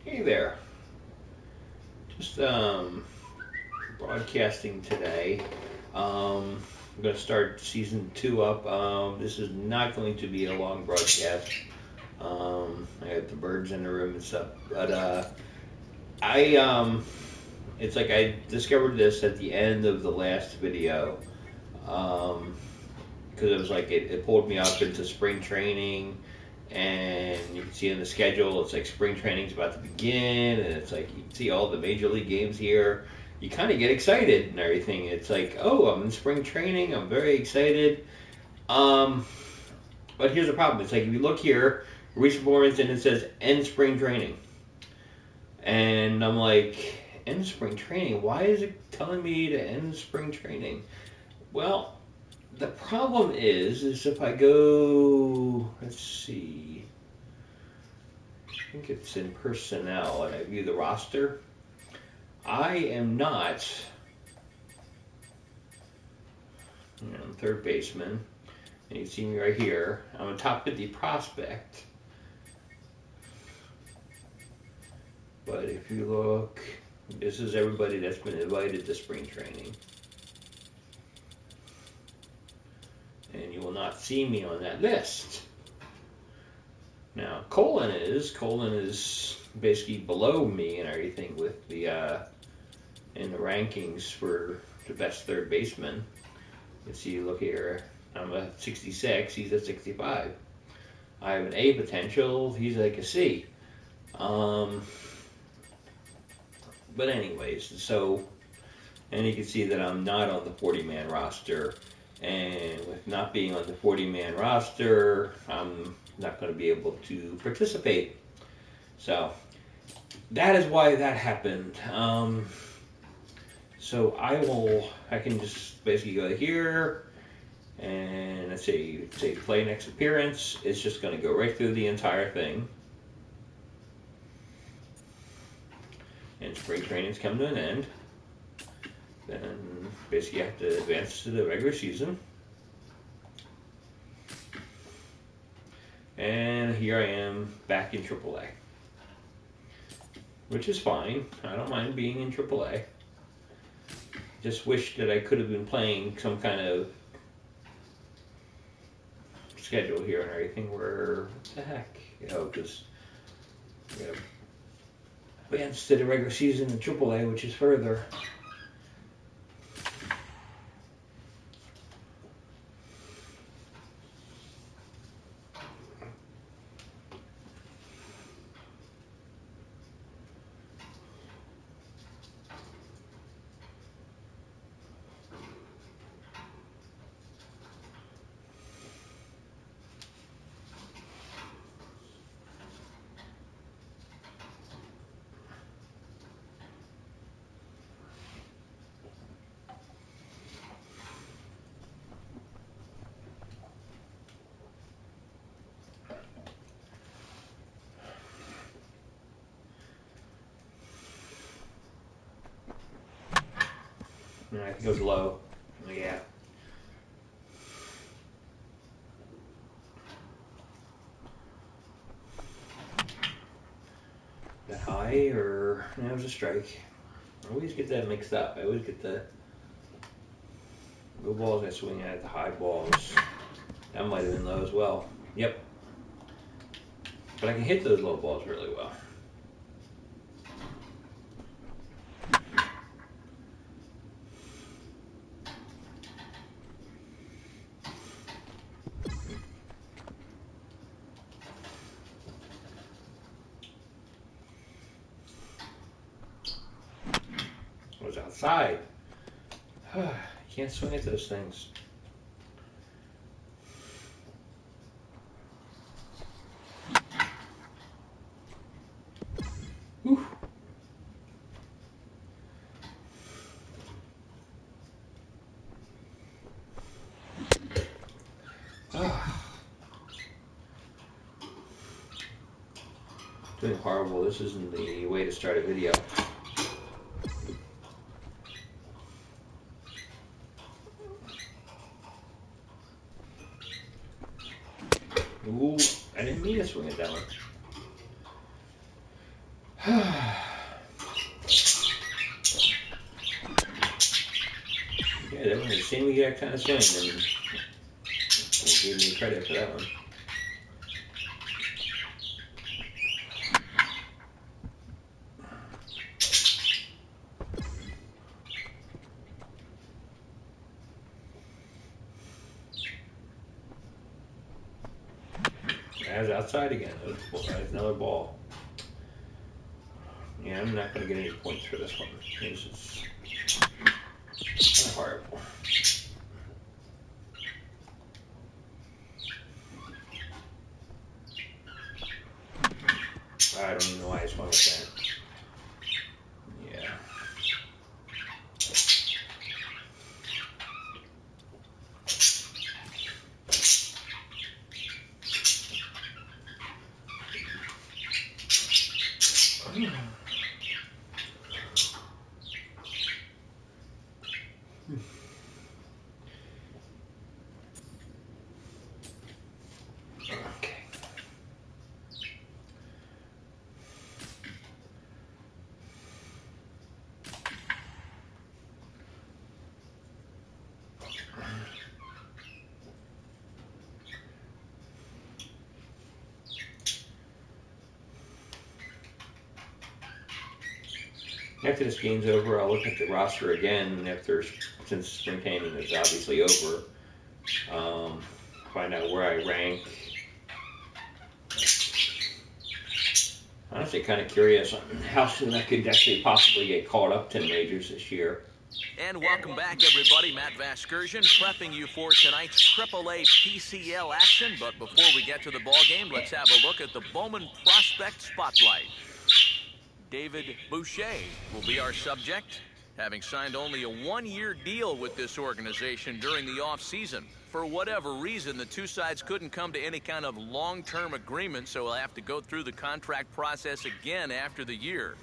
Hey there. Just broadcasting today. I'm going to start season 2 up. This is not going to be a long broadcast. I got the birds in the room and stuff. But I it's like I discovered this at the end of the last video. Because it was like it pulled me up into spring training, and you can see in the schedule it's like spring training's about to begin, and it's like you can see all the major league games here. You kind of get excited and everything. It's like, oh, I'm in spring training. I'm very excited. Um, but here's the problem. It's like if you look here, recent performance, and it says end spring training, and I'm like, end spring training. Why is it telling me to end spring training? Well, the problem is if I go, let's see, I think it's in personnel, and I view the roster. I am not, I'm third baseman, and you see me right here. I'm a top 50 prospect. But if you look, this is everybody that's been invited to spring training. And you will not see me on that list. Now, Colin is basically below me and everything with the in the rankings for the best third baseman. You see, look here, I'm a 66, he's a 65. I have an A potential, he's like a C. But anyways, so, and you can see that I'm not on the 40-man roster. And with not being on the 40-man roster, I'm not going to be able to participate. So that is why that happened. So I can just basically go here, and let's say play next appearance. It's just going to go right through the entire thing. And spring training's come to an end. Then basically you have to advance to the regular season. And here I am back in AAA. Which is fine. I don't mind being in AAA. Just wish that I could have been playing some kind of schedule here and everything where, what the heck? Because we have advance to the regular season in AAA, which is further. I think it goes low. Yeah. That high, or that was a strike. I always get that mixed up. I always get the low balls I swing at, the high balls. That might have been low as well. Yep. But I can hit those low balls really well. I was outside. You can't swing at those things. Whew. Doing horrible. This isn't the way to start a video. Ooh, I didn't mean to swing it that way. Yeah, that was the same exact kind of swing, and they gave me credit for that one. That's outside again. That's another ball. Yeah, I'm not going to get any points for this one. It's kind of horrible. I don't even know why I swung with that. Yeah. Okay. After this game's over, I'll look at the roster again since spring training is obviously over. Find out where I rank. Honestly, kind of curious on how soon I could actually possibly get called up to the majors this year. And welcome back, everybody. Matt Vasgersian prepping you for tonight's AAA PCL action. But before we get to the ball game, let's have a look at the Bowman Prospect Spotlight. David Boucher will be our subject, having signed only a one-year deal with this organization during the offseason. For whatever reason, the two sides couldn't come to any kind of long-term agreement, so we'll have to go through the contract process again after the year.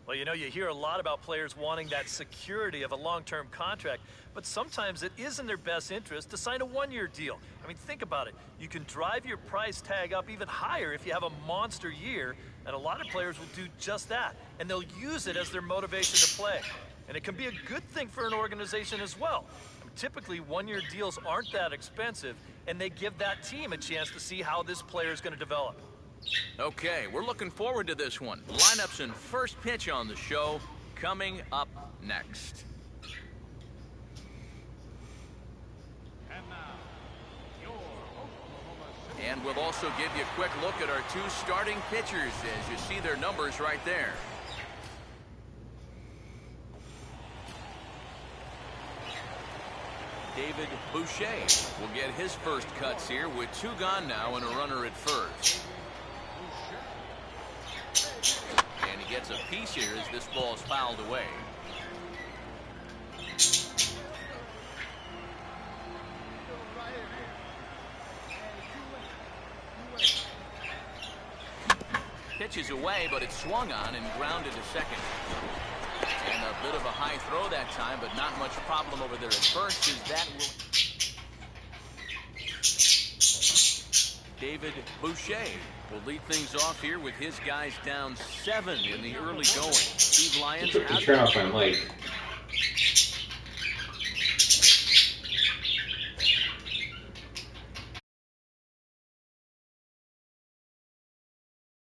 Well, you know, you hear a lot about players wanting that security of a long-term contract, but sometimes it is in their best interest to sign a one-year deal. I mean, think about it. You can drive your price tag up even higher if you have a monster year, and a lot of players will do just that, and they'll use it as their motivation to play. And it can be a good thing for an organization as well. I mean, typically, one-year deals aren't that expensive, and they give that team a chance to see how this player is going to develop. Okay, we're looking forward to this one. Lineups and first pitch on the show coming up next. And we'll also give you a quick look at our two starting pitchers as you see their numbers right there. David Boucher will get his first cuts here with two gone now and a runner at first. And he gets a piece here as this ball is fouled away. Pitches away, but it's swung on and grounded to second. And a bit of a high throw that time, but not much problem over there at first as that will... David Boucher will lead things off here with his guys down 7 in the early going. Steve Lyons has turn off my mic.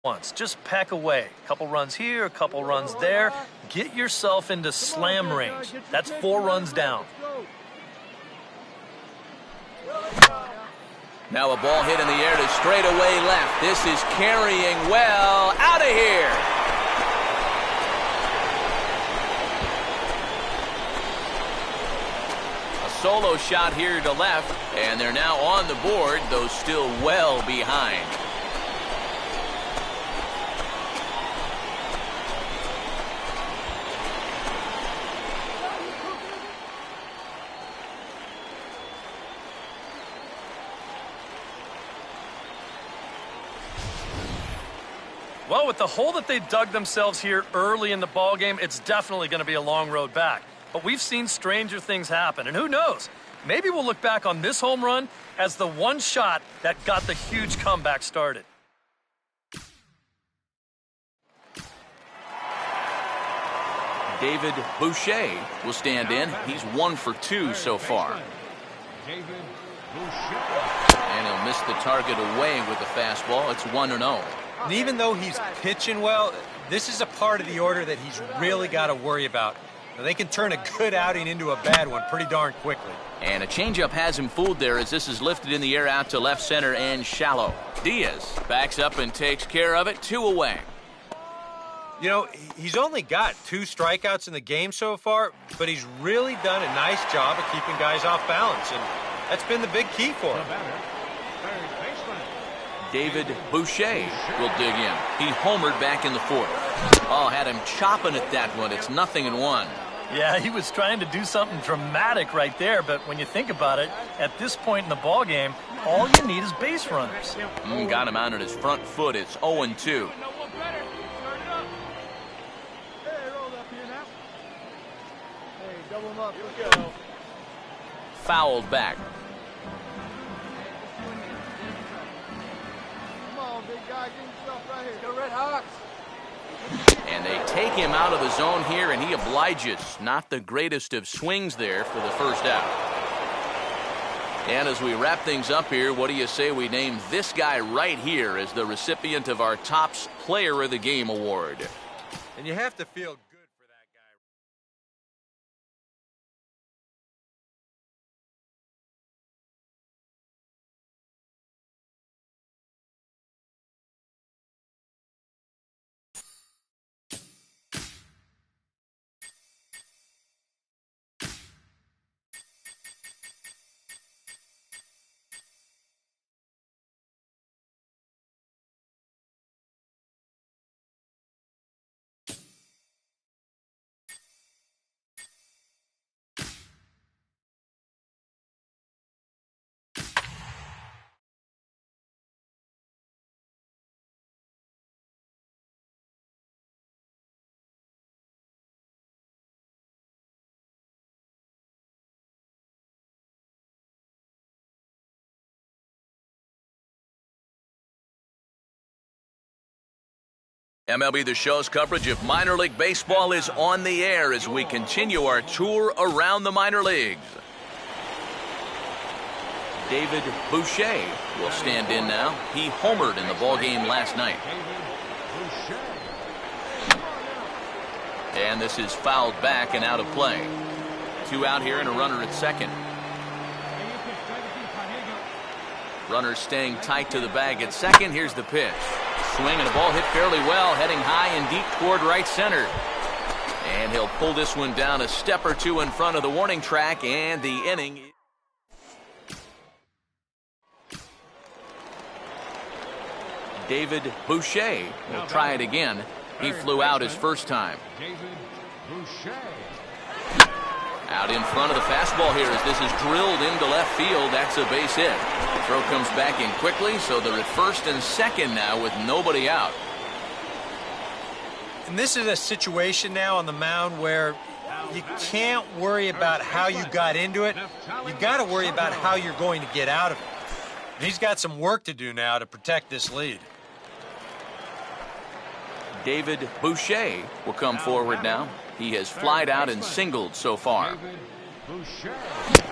Once, just pack away. A couple runs here, a couple runs there. Get yourself into slam range. That's 4 runs down. Now a ball hit in the air to straightaway left. This is carrying well out of here. A solo shot here to left, and they're now on the board, though still well behind. Well, with the hole that they dug themselves here early in the ballgame, it's definitely going to be a long road back. But we've seen stranger things happen, and who knows? Maybe we'll look back on this home run as the one shot that got the huge comeback started. David Boucher will stand in. He's 1 for 2 so far. And he'll miss the target away with the fastball. It's 1-0. And even though he's pitching well, this is a part of the order that he's really got to worry about. Now, they can turn a good outing into a bad one pretty darn quickly. And a changeup has him fooled there as this is lifted in the air out to left center and shallow. Diaz backs up and takes care of it. 2 away. You know, he's only got 2 strikeouts in the game so far, but he's really done a nice job of keeping guys off balance, and that's been the big key for him. David Boucher will dig in. He homered back in the 4th. Oh, had him chopping at that one. It's 0-1. Yeah, he was trying to do something dramatic right there, but when you think about it, at this point in the ball game, all you need is base runners. Got him out on his front foot. It's 0-2. Fouled back. And they take him out of the zone here, and he obliges. Not the greatest of swings there for the first out. And as we wrap things up here, what do you say we name this guy right here as the recipient of our Topps Player of the Game award? And you have to feel good for that guy. MLB The Show's coverage of minor league baseball is on the air as we continue our tour around the minor leagues. David Boucher will stand in now. He homered in the ballgame last night. And this is fouled back and out of play. 2 out here and a runner at second. Runner staying tight to the bag at second. Here's the pitch. Swing and a ball hit fairly well, heading high and deep toward right center. And he'll pull this one down a step or 2 in front of the warning track, and the inning. David Boucher will try it again. He flew out his first time. Out in front of the fastball here as this is drilled into left field. That's a base hit. The throw comes back in quickly, so they're at first and second now with nobody out. And this is a situation now on the mound where you can't worry about how you got into it. You've got to worry about how you're going to get out of it. And he's got some work to do now to protect this lead. David Boucher will come forward now. He has flied out and singled so far.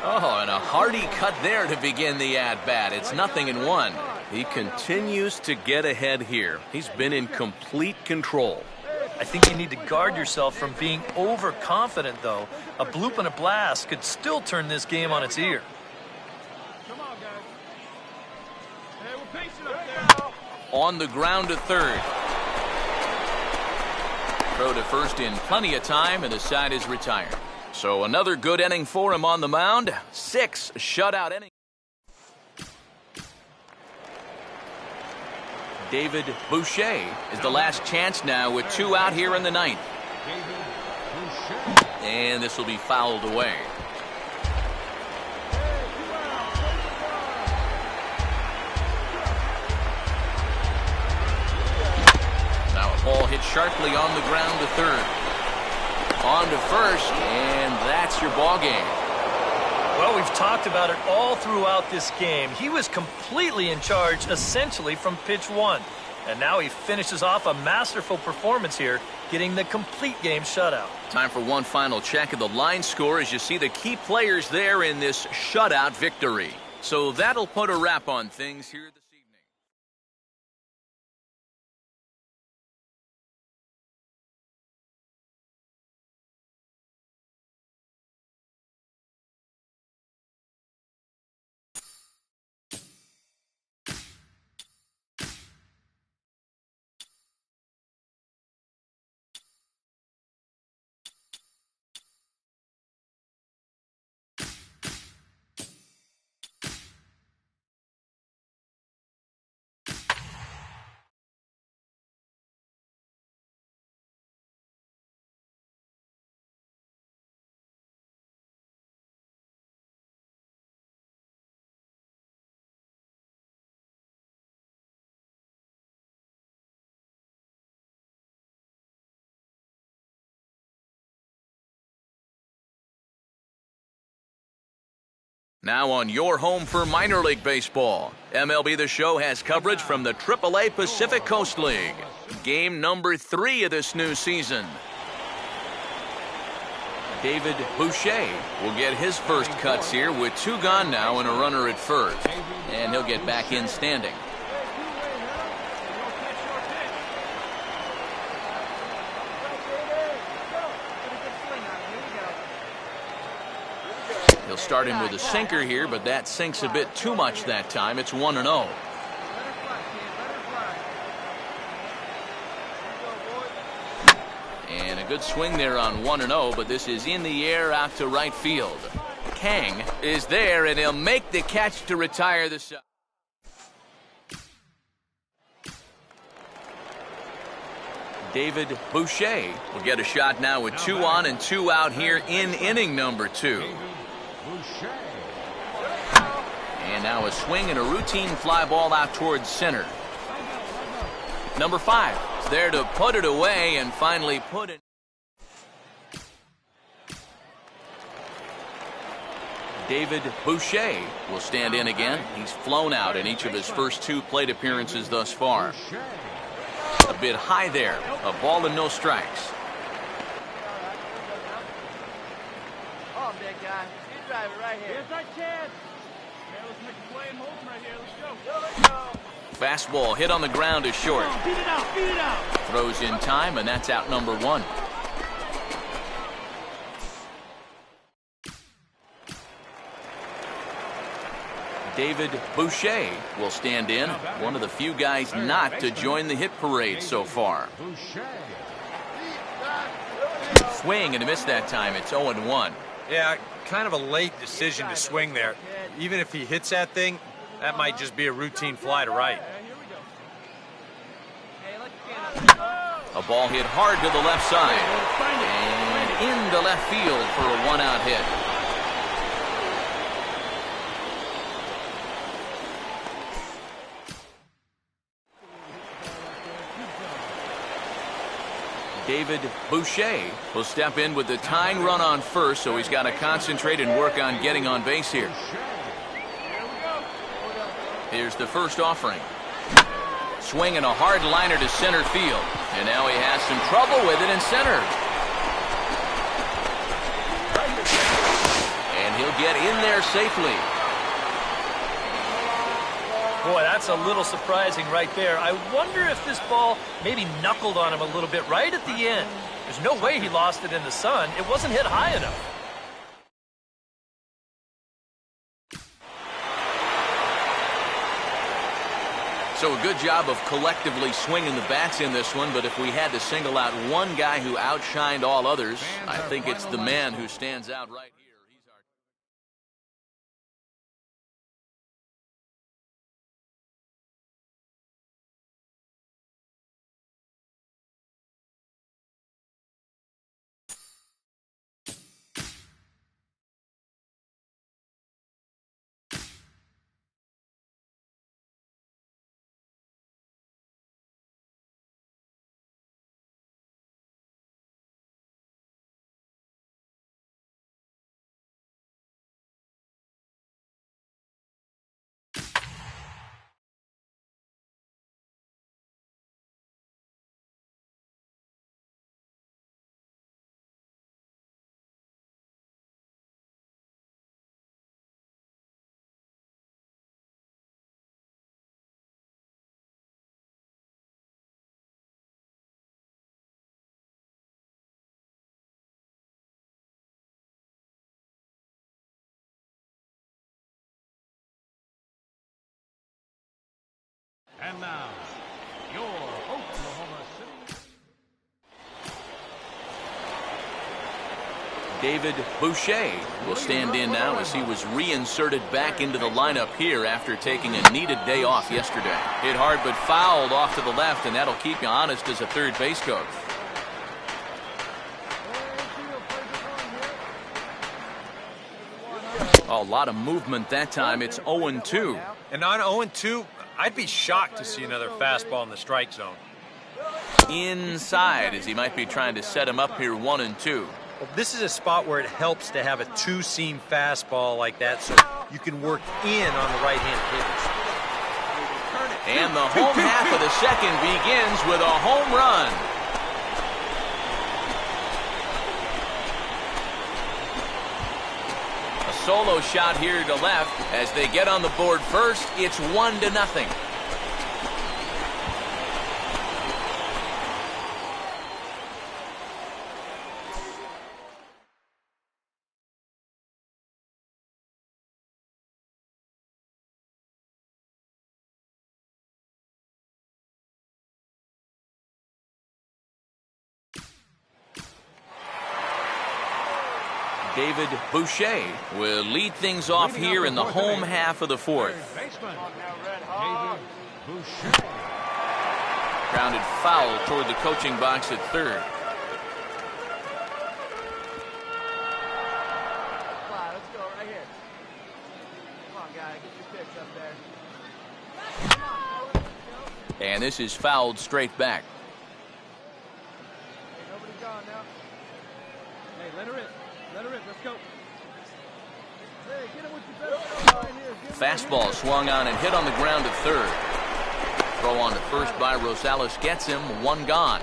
Oh, and a hearty cut there to begin the at-bat. It's 0-1. He continues to get ahead here. He's been in complete control. I think you need to guard yourself from being overconfident, though. A bloop and a blast could still turn this game on its ear. On the ground to third. Throw to first in plenty of time, and the side is retired. So another good inning for him on the mound. 6 shutout innings. David Boucher is the last chance now with 2 out here in the 9th. And this will be fouled away. Ball hit sharply on the ground to third. On to first, and that's your ball game. Well, we've talked about it all throughout this game. He was completely in charge, essentially, from pitch 1. And now he finishes off a masterful performance here, getting the complete game shutout. Time for one final check of the line score as you see the key players there in this shutout victory. So that'll put a wrap on things here this evening. Now on your home for minor league baseball, MLB The Show has coverage from the AAA Pacific Coast League. Game number 3 of this new season. David Boucher will get his first cuts here with 2 gone now and a runner at first. And he'll get back in standing. He'll start him with a sinker here, but that sinks a bit too much that time. It's 1-0. And a good swing there on 1-0, but this is in the air out to right field. Kang is there, and he'll make the catch to retire the side. David Boucher will get a shot now with 2 on and 2 out here in inning number 2. And now a swing and a routine fly ball out towards center. Number 5 is there to put it away and finally put it. David Boucher will stand in again. He's flown out in each of his first 2 plate appearances thus far. A bit high there. A ball and no strikes. Oh, big guy. You drive it right here. Here's our chance. Yeah, let's make a play and hold him right here. Let's Let's go. go. Fastball hit on the ground is short. Beat it out. Beat it out. Throws in time, and that's out number 1. David Boucher will stand in, one of the few guys not to join the hit parade so far. Swing and a miss that time. It's 0-1. Yeah, kind of a late decision to swing there. Even if he hits that thing, that might just be a routine fly to right. A ball hit hard to the left side and into left field for a 1-out hit. David Boucher will step in with the tying run on first, so he's got to concentrate and work on getting on base here. Here's the first offering. Swinging a hard liner to center field, and now he has some trouble with it in center. And he'll get in there safely. Boy, that's a little surprising right there. I wonder if this ball maybe knuckled on him a little bit right at the end. There's no way he lost it in the sun. It wasn't hit high enough. So a good job of collectively swinging the bats in this one, but if we had to single out one guy who outshined all others, I think it's the man who stands out right here. And now, your Oklahoma City. David Boucher will stand in now as he was reinserted back into the lineup here after taking a needed day off yesterday. Hit hard but fouled off to the left, and that'll keep you honest as a third base coach. A lot of movement that time. It's 0-2. And on 0-2, I'd be shocked to see another fastball in the strike zone. Inside as he might be trying to set him up here 1-2. Well, this is a spot where it helps to have a two-seam fastball like that so you can work in on the right-hand pitch. And the home half of the second begins with a home run. A solo shot here to left. As they get on the board first, it's 1-0. David Boucher will lead things off here in the home half of the fourth. Baseman, David Boucher. Grounded foul toward the coaching box at third. Let's go right here. Come on, guy. Get your pitch up there. And this is fouled straight back. Hey, nobody's gone now. Hey, let her rip. Let her rip. Let's go. Hey, get him with your best shot right here. Fastball swung on and hit on the ground at third. Throw on to first by Rosales gets him, one gone.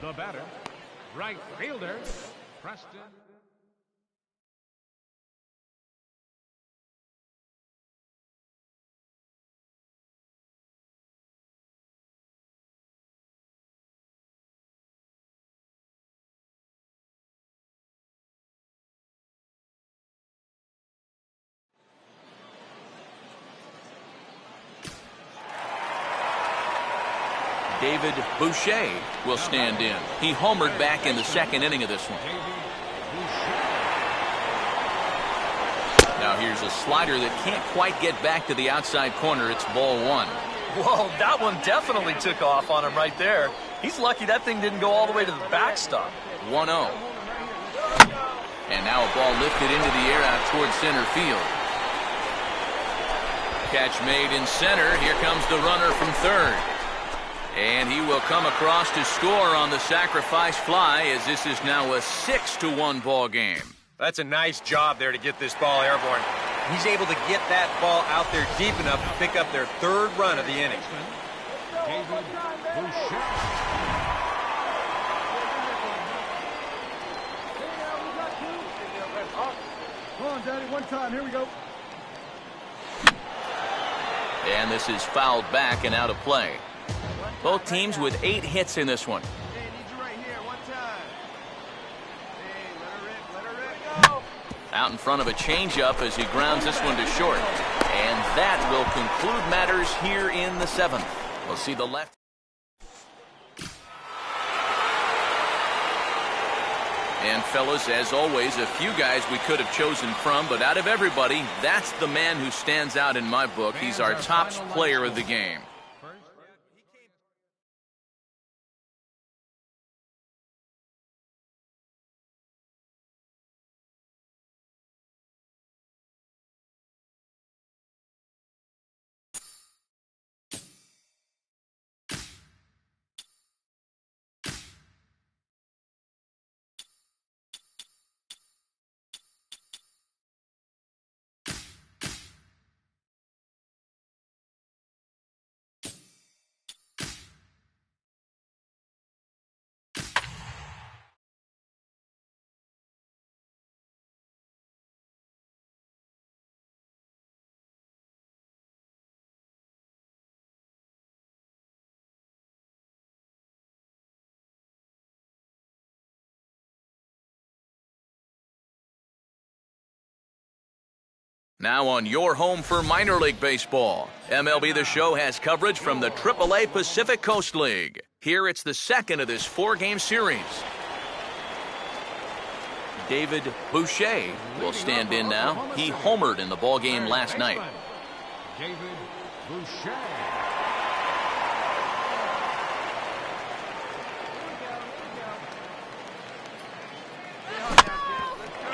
The batter, right fielder, Preston. David Boucher will stand in. He homered back in the second inning of this one. Now here's a slider that can't quite get back to the outside corner. It's ball one. Whoa, that one definitely took off on him right there. He's lucky that thing didn't go all the way to the backstop. 1-0. And now a ball lifted into the air out towards center field. Catch made in center. Here comes the runner from third. And he will come across to score on the sacrifice fly as this is now a 6-1 ball game. That's a nice job there to get this ball airborne. He's able to get that ball out there deep enough to pick up their third run of the inning. David Boucher. Come on, Daddy, one time. Here we go. And this is fouled back and out of play. Both teams with 8 hits in this one. Hey, need you right here. One time. Hey, let her rip. Let her rip. Go. Out in front of a changeup as he grounds this one to short. And that will conclude matters here in the 7th. We'll see the left. And fellas, as always, a few guys we could have chosen from, but out of everybody, that's the man who stands out in my book. He's our top player of the game. Now on your home for minor league baseball, MLB The Show has coverage from the AAA Pacific Coast League. Here it's the second of this four-game series. David Boucher will stand in now. He homered in the ballgame last night. David Boucher.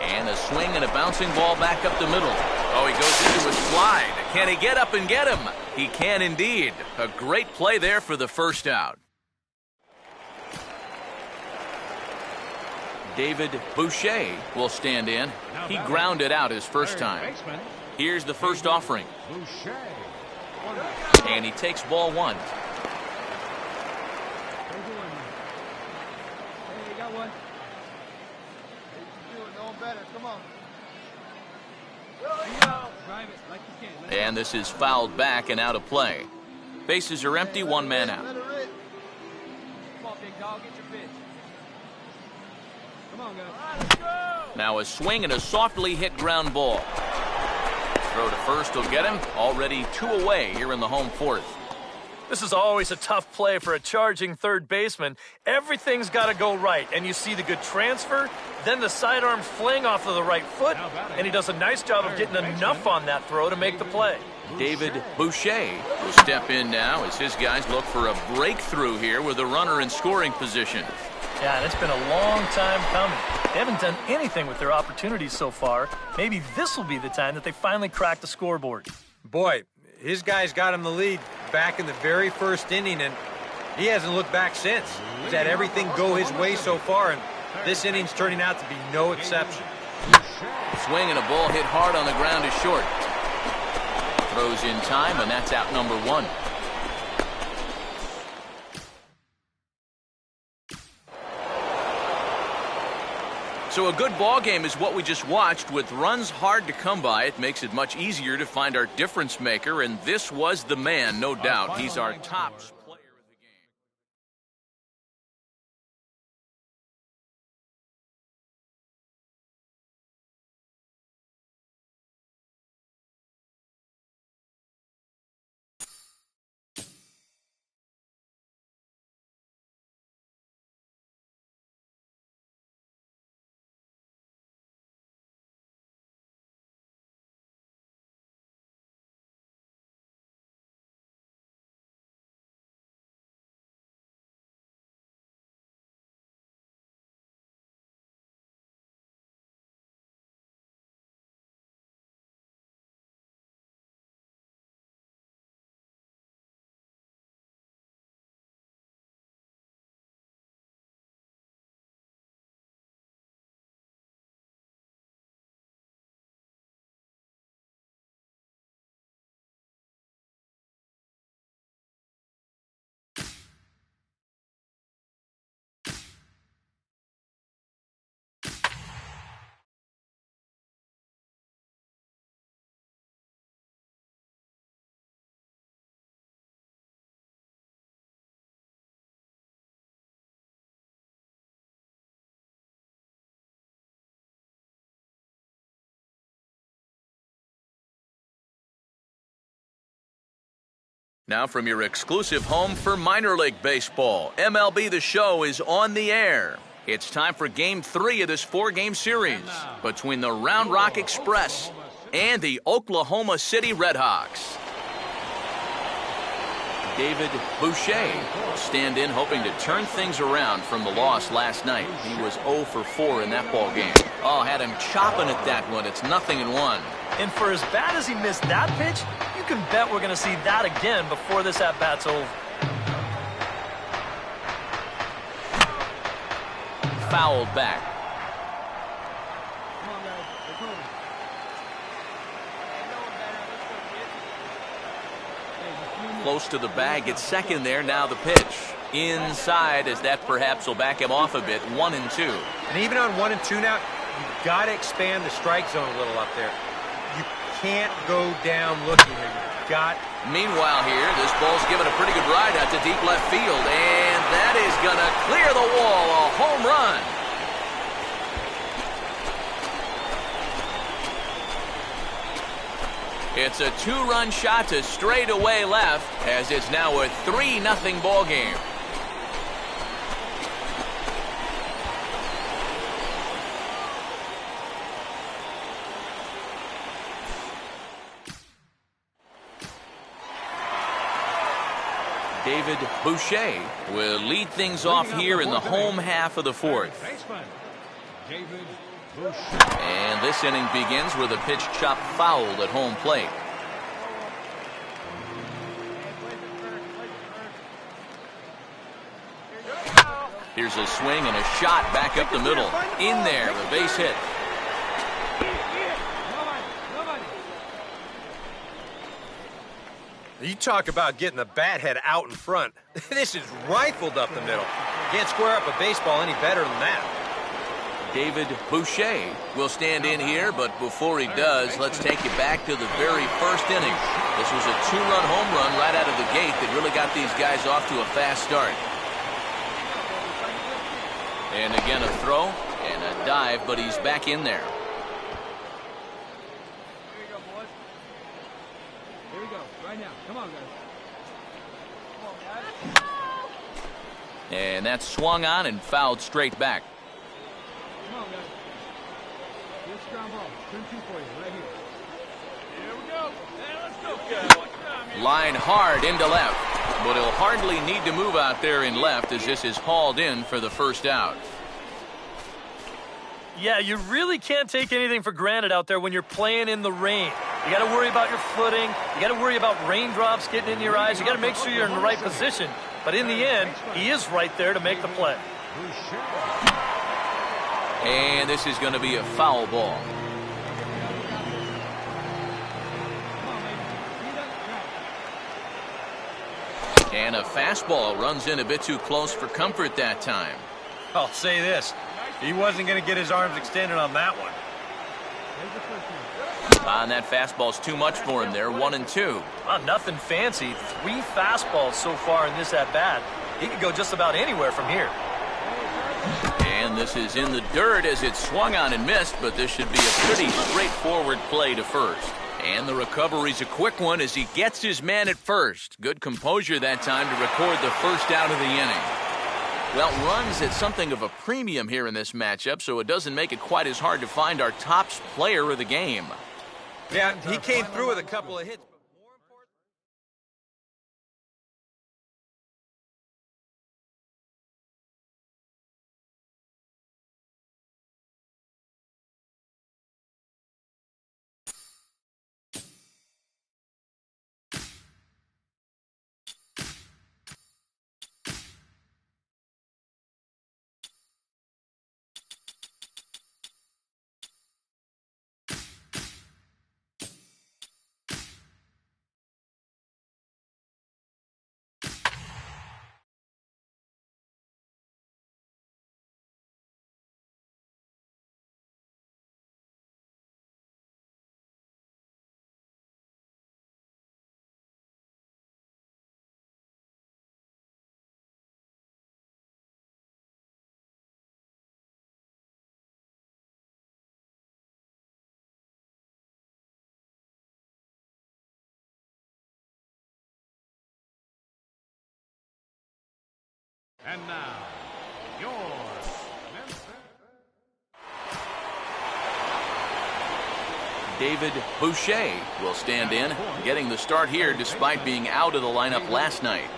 And a swing and a bouncing ball back up the middle. Oh, he goes into a slide. Can he get up and get him? He can indeed. A great play there for the first out. David Boucher will stand in. He grounded out his first time. Here's the first offering. And he takes ball one. And this is fouled back and out of play. Bases are empty, one man out. Now a swing and a softly hit ground ball. Throw to first will get him. Already two away here in the home fourth. This is always a tough play for a charging third baseman. Everything's got to go right, and you see the good transfer, then the sidearm fling off of the right foot, and he does a nice job of getting enough on that throw to make the play. David Boucher will step in now as his guys look for a breakthrough here with a runner in scoring position. Yeah, and it's been a long time coming. They haven't done anything with their opportunities so far. Maybe this will be the time that they finally crack the scoreboard. Boy, his guys got him the lead back in the very first inning, and he hasn't looked back since. He's had everything go his way so far, and this inning's turning out to be no exception. Swing and a ball hit hard on the ground is short. Throws in time, and that's out number one. So a good ball game is what we just watched. With runs hard to come by, it makes it much easier to find our difference maker, and this was the man, no doubt. He's our top player of the game. Now from your exclusive home for minor league baseball, MLB The Show is on the air. It's time for Game 3 of this four-game series between the Round Rock Express and the Oklahoma City Redhawks. David Boucher will stand in hoping to turn things around from the loss last night. He was 0 for 4 in that ball game. Oh, had him chopping at that one. It's 0-1. And for as bad as he missed that pitch, you can bet we're going to see that again before this at-bat's over. Fouled back. Close to the bag at second there. Now the pitch. Inside, as that perhaps will back him off a bit. 1-2. And even on 1-2 now, you've got to expand the strike zone a little up there. You can't go down looking here. You've got... Meanwhile here, this ball's given a pretty good ride out to deep left field. And that is going to clear the wall. A home run. It's a 2-run shot to straightaway left, as it's now a 3-0 ball game. David Boucher will lead things off here in the home half of the fourth. And this inning begins with a pitch chopped foul at home plate. Here's a swing and a shot back up the middle. In there, a base hit. You talk about getting the bat head out in front. This is rifled up the middle. Can't square up a baseball any better than that. David Boucher will stand in here, but before he does, let's take you back to the very first inning. This was a 2-run home run right out of the gate that really got these guys off to a fast start. And again a throw and a dive, but he's back in there. Here we go, right now. Come on, guys. And that's swung on and fouled straight back. Come on, guys. Here's a ground ball. Turn 2 for you, right here. Here we go. Hey, let's go. Line hard into left, but he'll hardly need to move out there in left as this is hauled in for the first out. Yeah, you really can't take anything for granted out there when you're playing in the rain. You got to worry about your footing. You got to worry about raindrops getting in your eyes. You got to make sure you're in the right position. But in the end, he is right there to make the play. And this is going to be a foul ball. And a fastball runs in a bit too close for comfort that time. I'll say this. He wasn't going to get his arms extended on that one. And that fastball's too much for him there, 1-2. Nothing fancy. 3 fastballs so far in this at-bat. He could go just about anywhere from here. And this is in the dirt as it swung on and missed, but this should be a pretty straightforward play to first. And the recovery's a quick one as he gets his man at first. Good composure that time to record the first out of the inning. Well, runs at something of a premium here in this matchup, so it doesn't make it quite as hard to find our top player of the game. Yeah, he came through with a couple of hits. And now, yours. David Boucher will stand in, getting the start here despite being out of the lineup last night.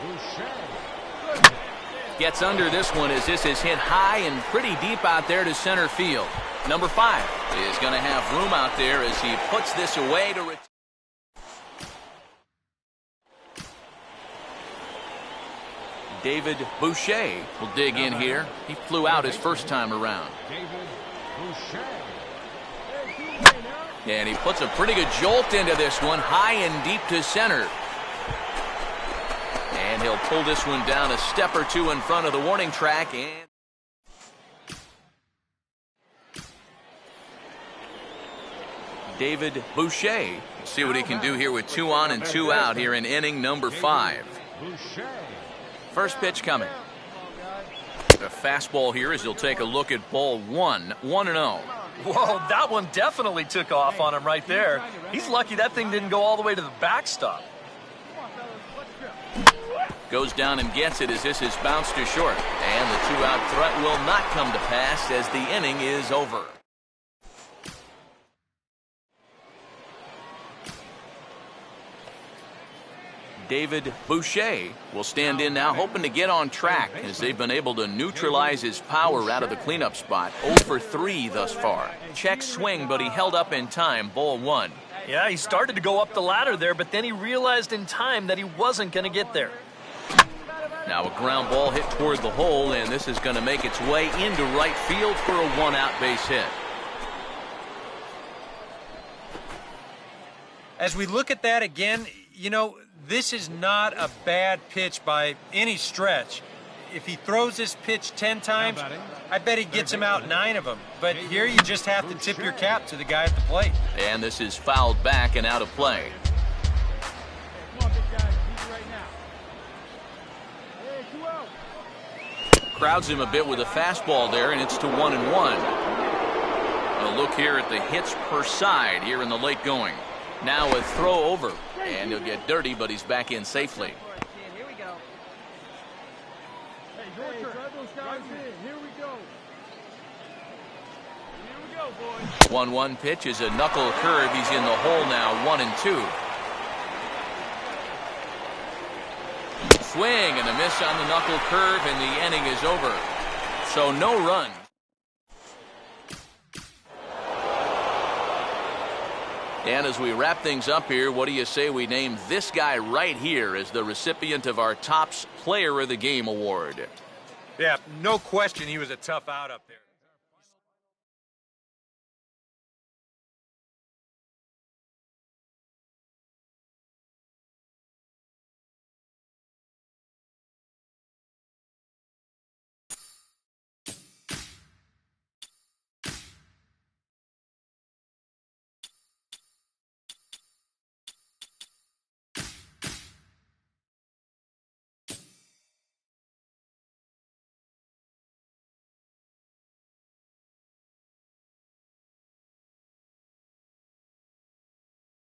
Gets under this one as this is hit high and pretty deep out there to center field. Number 5 is going to have room out there as he puts this away to return. David Boucher will dig in here. He flew out his first time around. And he puts a pretty good jolt into this one, high and deep to center. And he'll pull this one down a step or two in front of the warning track. And David Boucher, see what he can do here with 2 on and 2 out here in inning number 5. First pitch coming. A fastball here as he'll take a look at ball 1, 1-0. Whoa, that one definitely took off on him right there. He's lucky that thing didn't go all the way to the backstop. Goes down and gets it as this is bounced to short. And the two-out threat will not come to pass as the inning is over. David Boucher will stand in now, hoping to get on track as they've been able to neutralize his power out of the cleanup spot. 0 for 3 thus far. Check swing, but he held up in time. Ball 1. Yeah, he started to go up the ladder there, but then he realized in time that he wasn't going to get there. Now a ground ball hit toward the hole, and this is going to make its way into right field for a one-out base hit. As we look at that again, you know, this is not a bad pitch by any stretch. If he throws this pitch 10 times, I bet he gets him out 9 of them. But here you just have to tip your cap to the guy at the plate. And this is fouled back and out of play. Come on, big guy. Beat it right now. Hey, 2 out. Crowds him a bit with a fastball there, and it's to 1-1. A look here at the hits per side here in the late going. Now a throw over, and he'll get dirty, but he's back in safely. Here we go. Hey, your turn. Drive those guys in. Here we go. Here we go, boys. 1-1 pitch is a knuckle curve. He's in the hole now, 1-2. Swing and a miss on the knuckle curve, and the inning is over. So no run. And as we wrap things up here, what do you say we name this guy right here as the recipient of our Topps Player of the Game award? Yeah, no question he was a tough out up there.